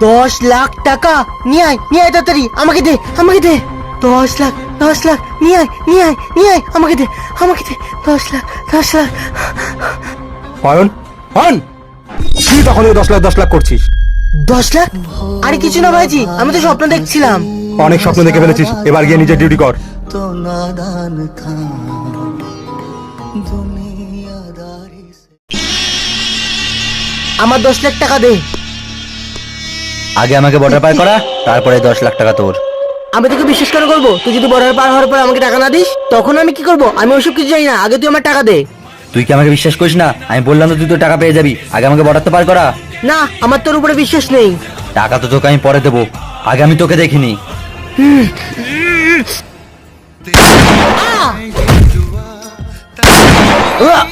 10 লাখ টাকা নিয়ে আয় তাড়াতাড়ি, আমাকে দে 10 লাখ নিয়ে আয় আমাকে দে 10 লাখ। অয়ন, অয়ন, তুই তখন 10 লাখ করছিস? 10 লাখ? আরে কিছু না ভাইজি, আমি তো স্বপ্ন দেখছিলাম। অনেক স্বপ্ন দেখে ফেলেছিস, এবার গিয়ে নিজের ডিউটি কর। तो नादान था दुनियादारी से। আমার 10 লাখ টাকা দে। আগে আমাকে বর্ডার পার করা, তারপরে 10 লাখ টাকা তোর। আমি তোকে বিশ্বাস কেন করবো? তুই যদি বর্ডার পার হওয়ার পর আমাকে টাকা না দিস, তখন আমি কি করবো? আমি ওইসব কিছু জানি না, আগে তুই আমার টাকা দে। তুই কি আমাকে বিশ্বাস করিস না? আমি বললাম তো তুই তো টাকা পেয়ে যাবি, আগে আমাকে বর্ডার তো পার করা। না, আমার তোর উপরে বিশ্বাস নেই। টাকা তো তোকে আমি পরে দেবো, আগে আমি তোকে দেখিনি। আহ!